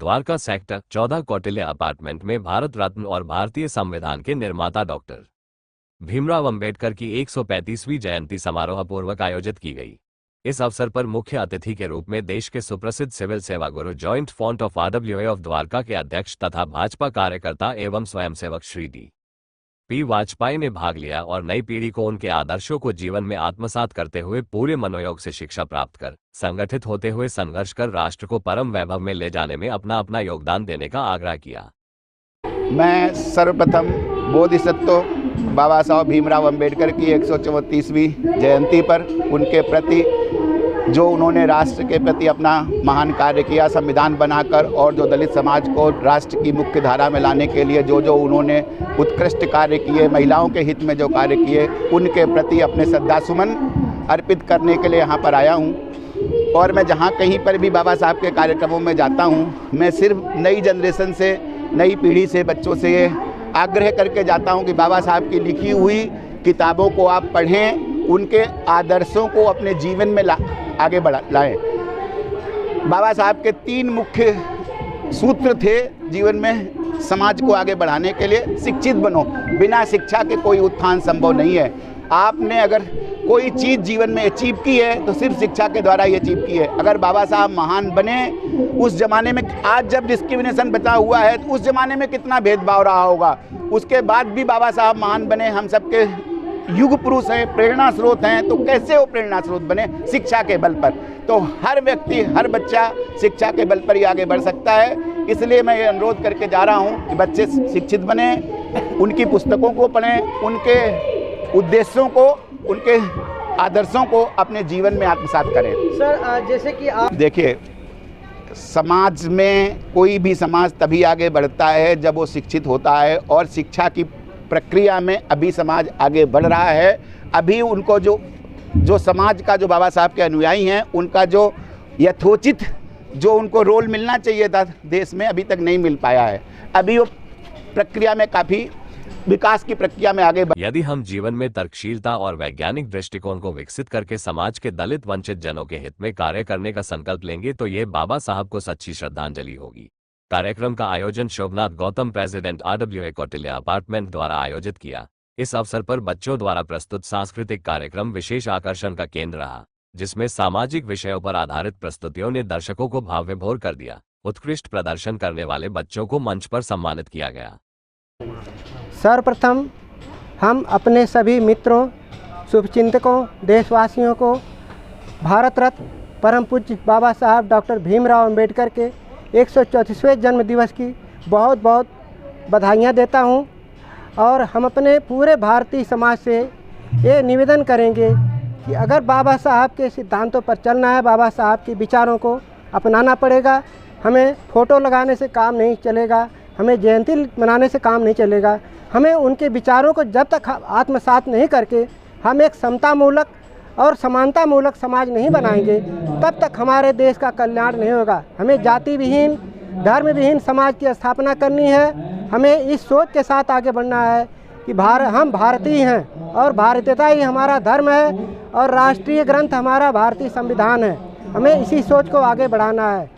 Dwarka sector 14 Kautilya apartment में भारत रत्न और भारतीय संविधान के निर्माता डॉक्टर भीमराव अंबेडकर की 135वीं जयंती समारोह पूर्वक आयोजित की गई। इस अवसर पर मुख्य अतिथि के रूप में देश के सुप्रसिद्ध सिविल सेवा गुरु joint font of RWA of Dwarka के अध्यक्ष तथा भाजपा कार्यकर्ता एवं स्वयंसेवक श्री D.P. वाजपेयी ने भाग लिया और नई पीढ़ी को उनके आदर्शों को जीवन में आत्मसात करते हुए पूरे मनोयोग से शिक्षा प्राप्त कर संगठित होते हुए संघर्ष कर राष्ट्र को परम वैभव में ले जाने में अपना अपना योगदान देने का आग्रह किया। मैं सर्वप्रथम बोधिसत्व बाबा साहब भीमराव अंबेडकर की 134वीं जयंती पर उनके प्रति जो उन्होंने राष्ट्र के प्रति अपना महान कार्य किया, संविधान बनाकर, और जो दलित समाज को राष्ट्र की मुख्य धारा में लाने के लिए जो उन्होंने उत्कृष्ट कार्य किए, महिलाओं के हित में जो कार्य किए, उनके प्रति अपने श्रद्धासुमन अर्पित करने के लिए यहाँ पर आया हूँ। और मैं जहाँ कहीं पर भी बाबा साहब के कार्यक्रमों में जाता हूँ, मैं सिर्फ नई जनरेशन से, नई पीढ़ी से, बच्चों से ये आग्रह करके जाता हूँ कि बाबा साहब की लिखी हुई किताबों को आप पढ़ें, उनके आदर्शों को अपने जीवन में आगे लाएं। बाबा साहब के 3 मुख्य सूत्र थे जीवन में समाज को आगे बढ़ाने के लिए। शिक्षित बनो, बिना शिक्षा के कोई उत्थान संभव नहीं है। आपने अगर कोई चीज़ जीवन में अचीव की है तो सिर्फ शिक्षा के द्वारा ही अचीव की है। अगर बाबा साहब महान बने, उस ज़माने में, आज जब डिस्क्रिमिनेशन बचा हुआ है तो उस ज़माने में कितना भेदभाव रहा होगा, उसके बाद भी बाबा साहब महान बने, हम सबके युग पुरुष हैं, प्रेरणा स्रोत हैं, तो कैसे वो प्रेरणा स्रोत बने? शिक्षा के बल पर। तो हर व्यक्ति, हर बच्चा शिक्षा के बल पर ही आगे बढ़ सकता है। इसलिए मैं ये अनुरोध करके जा रहा हूँ कि बच्चे शिक्षित बने, उनकी पुस्तकों को पढ़ें, उनके उद्देश्यों को, उनके आदर्शों को अपने जीवन में आत्मसात करें। सर, जैसे कि आप देखिए, समाज में कोई भी समाज तभी आगे बढ़ता है जब वो शिक्षित होता है, और शिक्षा की प्रक्रिया में अभी समाज आगे बढ़ रहा है। अभी उनको जो समाज का, जो बाबा साहब के अनुयायी हैं, उनका जो यथोचित जो उनको रोल मिलना चाहिए था देश में, अभी तक नहीं मिल पाया है। अभी वो प्रक्रिया में, काफ़ी विकास की प्रक्रिया में आगे यदि हम जीवन में तर्कशीलता और वैज्ञानिक दृष्टिकोण को विकसित करके समाज के दलित वंचित जनों के हित में कार्य करने का संकल्प लेंगे तो ये बाबा साहब को सच्ची श्रद्धांजलि होगी। कार्यक्रम का आयोजन Shobhnath Gautam, president RWA Kautilya apartment द्वारा आयोजित किया। इस अवसर पर बच्चों द्वारा प्रस्तुत सांस्कृतिक कार्यक्रम विशेष आकर्षण का केंद्र रहा, जिसमें सामाजिक विषयों पर आधारित प्रस्तुतियों ने दर्शकों को भाव विभोर कर दिया। उत्कृष्ट प्रदर्शन करने वाले बच्चों को मंच पर सम्मानित किया गया। सर्वप्रथम हम अपने सभी मित्रों, शुभचिंतकों, देशवासियों को भारत रत्न परम पूज्य बाबा साहब डॉक्टर भीमराव अंबेडकर के 134वें जन्म दिवस की बहुत बहुत बधाइयाँ देता हूँ। और हम अपने पूरे भारतीय समाज से ये निवेदन करेंगे कि अगर बाबा साहब के सिद्धांतों पर चलना है, बाबा साहब के विचारों को अपनाना पड़ेगा। हमें फ़ोटो लगाने से काम नहीं चलेगा, हमें जयंती मनाने से काम नहीं चलेगा। हमें उनके विचारों को जब तक आत्मसात नहीं करके हम एक समतामूलक और समानतामूलक समाज नहीं बनाएंगे, तब तक हमारे देश का कल्याण नहीं होगा। हमें जाति विहीन, धर्म विहीन समाज की स्थापना करनी है। हमें इस सोच के साथ आगे बढ़ना है कि हम भारतीय हैं और भारतीयता ही हमारा धर्म है और राष्ट्रीय ग्रंथ हमारा भारतीय संविधान है। हमें इसी सोच को आगे बढ़ाना है।